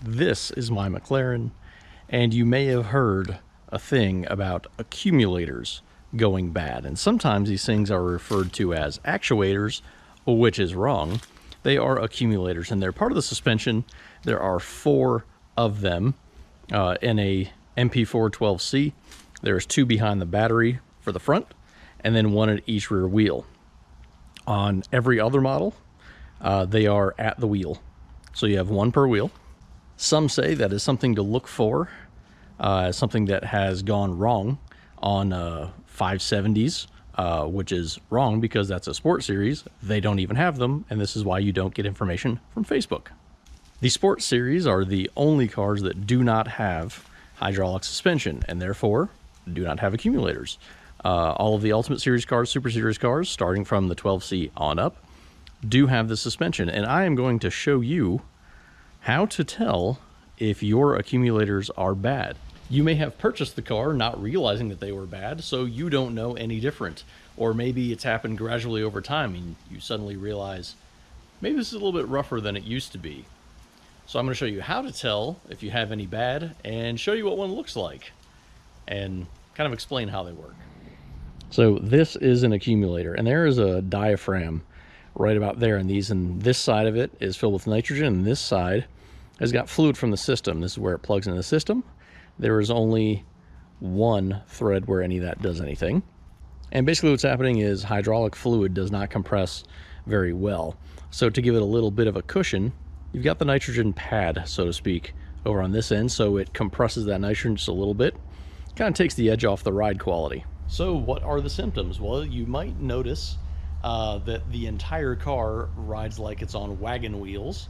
This is my McLaren, and you may have heard a thing about accumulators going bad. And sometimes these things are referred to as actuators, which is wrong. They are accumulators, and they're part of the suspension. There are 4 of them in a MP412C. There's 2 behind the battery for the front, and then 1 at each rear wheel. On every other model, they are at the wheel. So you have 1 per wheel. Some say that is something to look for, something that has gone wrong on 570s, which is wrong because that's a sport series. They don't even have them, and this is why you don't get information from Facebook. The sport series are the only cars that do not have hydraulic suspension, and therefore do not have accumulators. All of the Ultimate Series cars, Super Series cars, starting from the 12C on up, do have the suspension, and I am going to show you how to tell if your accumulators are bad. You may have purchased the car not realizing that they were bad, so you don't know any different. Or maybe it's happened gradually over time and you suddenly realize, maybe this is a little bit rougher than it used to be. So I'm going to show you how to tell if you have any bad and show you what one looks like and kind of explain how they work. So this is an accumulator, and there is a diaphragm right about there, and this side of it is filled with nitrogen, and this side has got fluid from the system. This is where it plugs into the system. There is only 1 thread where any of that does anything. And basically what's happening is hydraulic fluid does not compress very well. So to give it a little bit of a cushion, you've got the nitrogen pad, so to speak, over on this end, so it compresses that nitrogen just a little bit. Kind of takes the edge off the ride quality. So what are the symptoms? Well, you might notice that the entire car rides like it's on wagon wheels.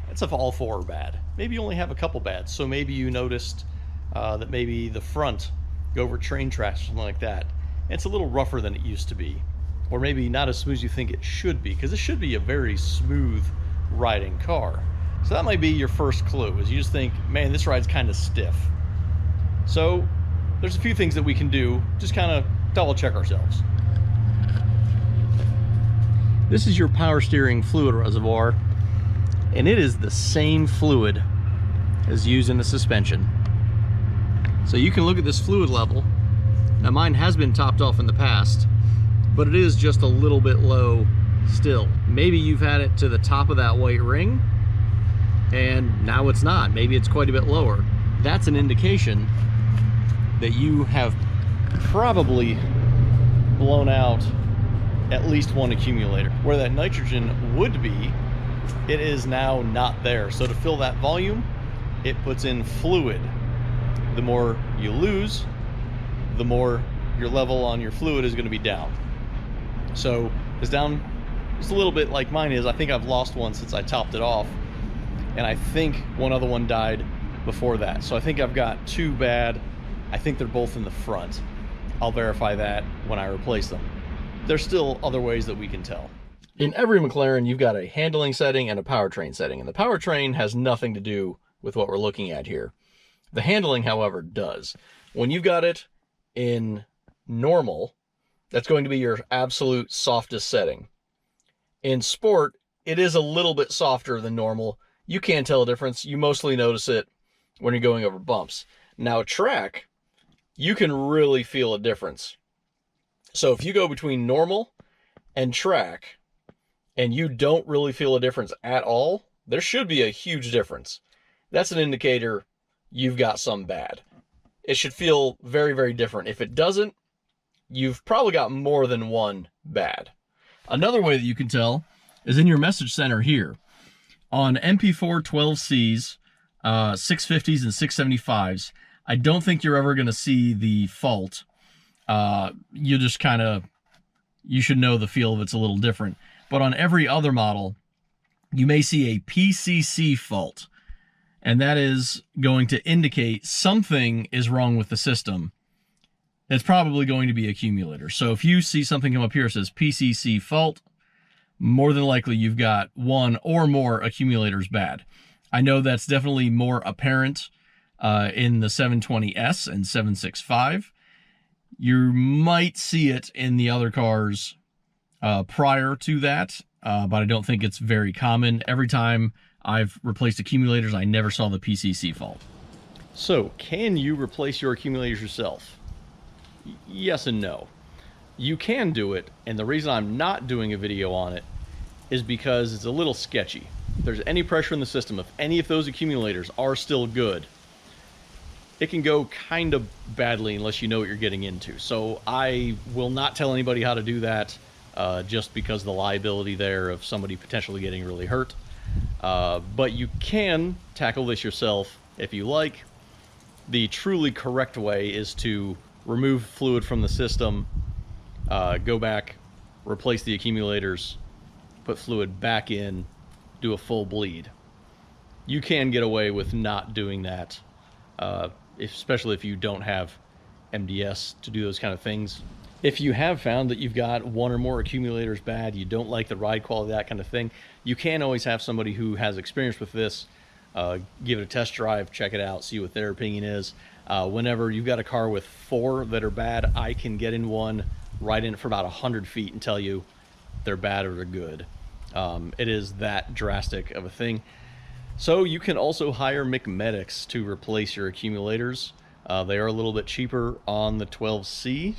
That's if all 4 are bad. Maybe you only have a couple bad, so maybe you noticed that maybe the front go over train tracks or something like that. It's a little rougher than it used to be, or maybe not as smooth as you think it should be, because it should be a very smooth riding car. So that might be your first clue, is you just think, man, this ride's kind of stiff. So there's a few things that we can do, just kind of double check ourselves. This is your power steering fluid reservoir, and it is the same fluid as used in the suspension. So you can look at this fluid level. Now mine has been topped off in the past, but it is just a little bit low still. Maybe you've had it to the top of that white ring, and now it's not. Maybe it's quite a bit lower. That's an indication that you have probably blown out at least 1 accumulator. Where that nitrogen would be, it is now not there. So to fill that volume, it puts in fluid. The more you lose, the more your level on your fluid is going to be down. So it's down just a little bit like mine is. I think I've lost 1 since I topped it off, and I think 1 other one died before that. So I think I've got 2 bad. I think they're both in the front. I'll verify that when I replace them. There's still other ways that we can tell. In every McLaren, you've got a handling setting and a powertrain setting, and the powertrain has nothing to do with what we're looking at here. The handling, however, does. When you've got it in normal, that's going to be your absolute softest setting. In sport, it is a little bit softer than normal. You can't tell a difference. You mostly notice it when you're going over bumps. Now, track, you can really feel a difference. So if you go between normal and track and you don't really feel a difference at all, there should be a huge difference. That's an indicator you've got some bad. It should feel very, very different. If it doesn't, you've probably got more than 1 bad. Another way that you can tell is in your message center here. On MP412Cs, 650s and 675s, I don't think you're ever going to see the fault. You just kind of, you should know the feel of it's a little different. But on every other model, you may see a PCC fault. And that is going to indicate something is wrong with the system. It's probably going to be accumulator. So if you see something come up here that says PCC fault, more than likely you've got 1 or more accumulators bad. I know that's definitely more apparent in the 720S and 765. You might see it in the other cars prior to that, but I don't think it's very common. Every time I've replaced accumulators. I never saw the PCC fault. So, can you replace your accumulators yourself? Yes and no. You can do it, and the reason I'm not doing a video on it is because it's a little sketchy. If there's any pressure in the system, if any of those accumulators are still good, it can go kind of badly unless you know what you're getting into. So I will not tell anybody how to do that, just because of the liability there of somebody potentially getting really hurt. But you can tackle this yourself if you like. The truly correct way is to remove fluid from the system, go back, replace the accumulators, put fluid back in, do a full bleed. You can get away with not doing that, especially if you don't have MDS to do those kind of things. If you have found that you've got one or more accumulators bad, you don't like the ride quality, that kind of thing, you can always have somebody who has experience with this give it a test drive, check it out, see what their opinion is. Whenever you've got a car with 4 that are bad, I can get in one, ride in it for about 100 feet and tell you they're bad or they're good. It is that drastic of a thing. So you can also hire McMedics to replace your accumulators. They are a little bit cheaper on the 12C.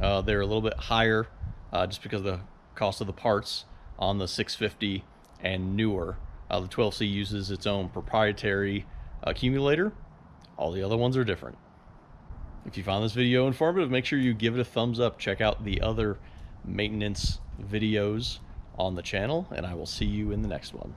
They're a little bit higher just because of the cost of the parts on the 650 and newer. The 12C uses its own proprietary accumulator. All the other ones are different. If you found this video informative, make sure you give it a thumbs up. Check out the other maintenance videos on the channel, and I will see you in the next one.